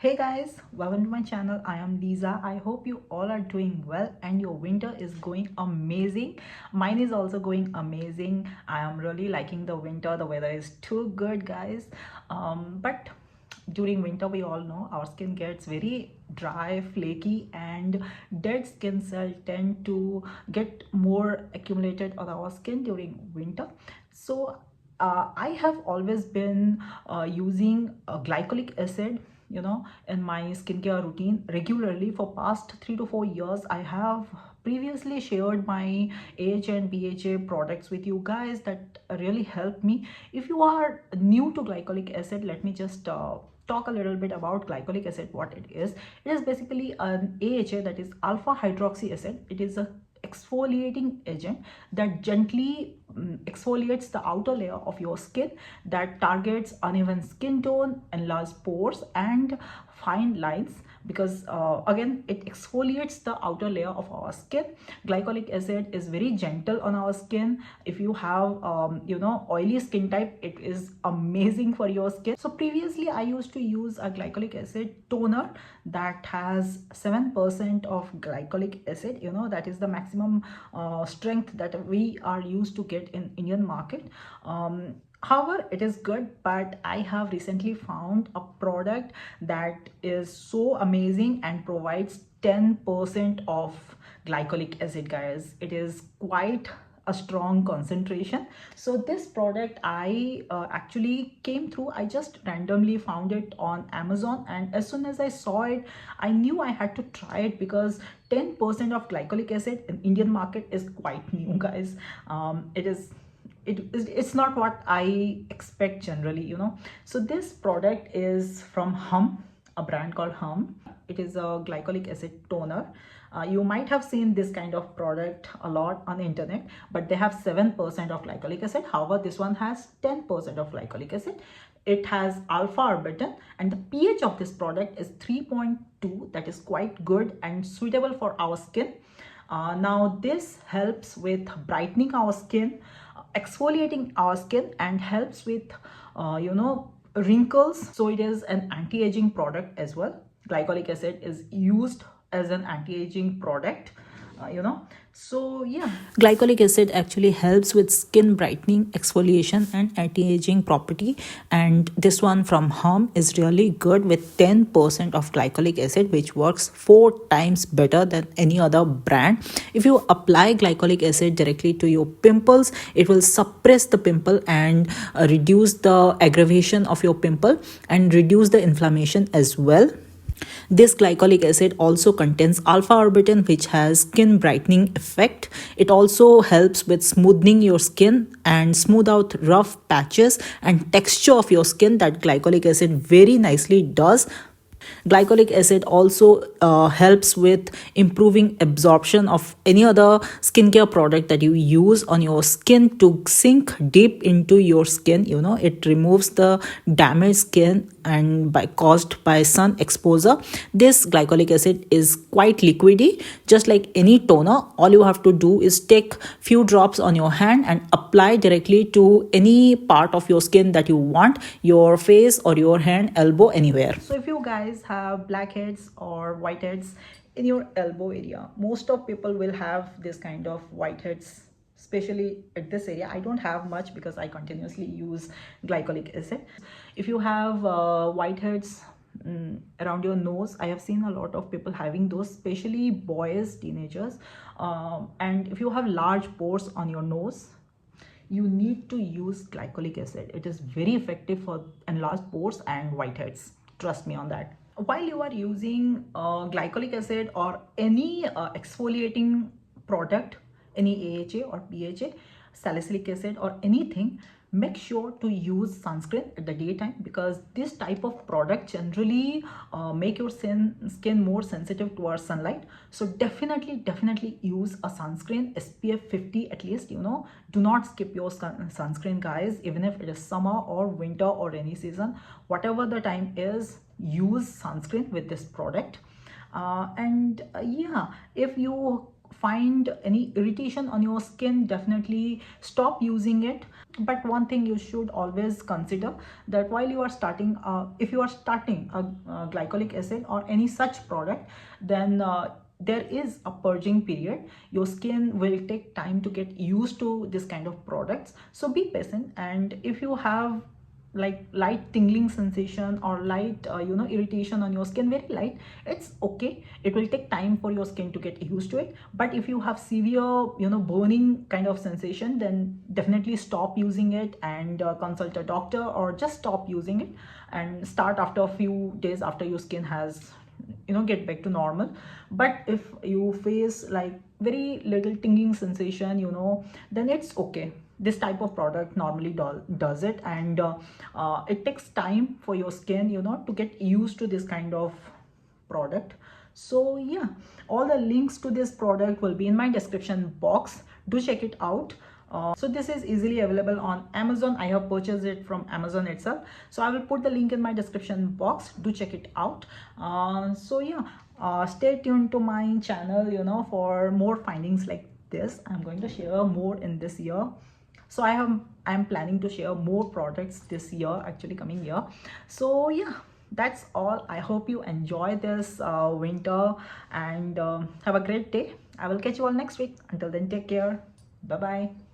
Hey guys, welcome to my channel. I am Lisa. I hope you all are doing well and your winter is going amazing. Mine is also going amazing. I am really liking the winter. The weather is too good, guys. But during winter, we all know our skin gets very dry, flaky, and dead skin cells tend to get more accumulated on our skin during winter. So I have always been using glycolic acid, in my skincare routine regularly for past 3 to 4 years. I have previously shared my AHA and BHA products with you guys that really help me. If you are new to glycolic acid, let me just talk a little bit about glycolic acid. What it is basically an AHA, that is alpha hydroxy acid. It is a exfoliating agent that gently exfoliates the outer layer of your skin, that targets uneven skin tone, enlarged pores, and fine lines, because again, it exfoliates the outer layer of our skin. Glycolic acid is very gentle on our skin. If you have oily skin type, it is amazing for your skin. So previously I used to use a glycolic acid toner that has 7% of glycolic acid. That is the maximum strength that we are used to get in Indian market. However, it is good, but I have recently found a product that is so amazing and provides 10% of glycolic acid, guys. It is quite a strong concentration. So this product I actually came through. I just randomly found it on Amazon, and as soon as I saw it, I knew I had to try it, because 10% of glycolic acid in Indian market is quite new, guys. It's not what I expect generally. So this product is from a brand called It is a glycolic acid toner. You might have seen this kind of product a lot on the internet, but they have 7% of glycolic acid. However, this one has 10% of glycolic acid. It has alpha arbutin, and the pH of this product is 3.2. That is quite good and suitable for our skin. Now this helps with brightening our skin, exfoliating our skin, and helps with wrinkles. So it is an anti-aging product as well. Glycolic acid is used as an anti-aging product. So yeah, glycolic acid actually helps with skin brightening, exfoliation, and anti-aging property. And this one from is really good with 10% of glycolic acid, which works 4 times better than any other brand. If you apply glycolic acid directly to your pimples, it will suppress the pimple and reduce the aggravation of your pimple and reduce the inflammation as well. This glycolic acid also contains alpha arbutin, which has skin brightening effect. It also helps with smoothing your skin and smooth out rough patches and texture of your skin that glycolic acid very nicely does. Glycolic acid also helps with improving absorption of any other skincare product that you use on your skin to sink deep into your skin. It removes the damaged skin and caused by sun exposure. This glycolic acid is quite liquidy, just like any toner. All you have to do is take few drops on your hand and apply directly to any part of your skin that you want, your face or your hand, elbow, anywhere. So if you guys have blackheads or whiteheads in your elbow area, most of people will have this kind of whiteheads, especially at this area. I don't have much because I continuously use glycolic acid. If you have whiteheads around your nose, I have seen a lot of people having those, especially boys, teenagers. And if you have large pores on your nose, you need to use glycolic acid. It is very effective for enlarged pores and whiteheads. Trust me on that. While you are using glycolic acid or any exfoliating product, any AHA or BHA, salicylic acid or anything, make sure to use sunscreen at the daytime, because this type of product generally make your skin more sensitive towards sunlight. So definitely use a sunscreen, SPF 50 at least. Do not skip your sunscreen, guys. Even if it is summer or winter or rainy season, whatever the time is, use sunscreen with this product. Yeah, if you find any irritation on your skin, definitely stop using it. But one thing you should always consider, that while you are starting if you are starting a glycolic acid or any such product, then there is a purging period. Your skin will take time to get used to this kind of products, so be patient. And if you have like light tingling sensation or light irritation on your skin, very light, it's okay, it will take time for your skin to get used to it. But if you have severe burning kind of sensation, then definitely stop using it and consult a doctor, or just stop using it and start after a few days after your skin has get back to normal. But if you face like very little tingling sensation, then it's okay. This type of product normally does it, and it takes time for your skin to get used to this kind of product. So yeah, all the links to this product will be in my description box. Do check it out. So this is easily available on Amazon. I have purchased it from Amazon itself, so I will put the link in my description box. Do check it out. So yeah, stay tuned to my channel for more findings like this. I'm going to share more in this year. So I'm planning to share more products this year, actually coming year. So yeah, that's all. I hope you enjoy this winter, and have a great day. I will catch you all next week. Until then, take care. Bye bye.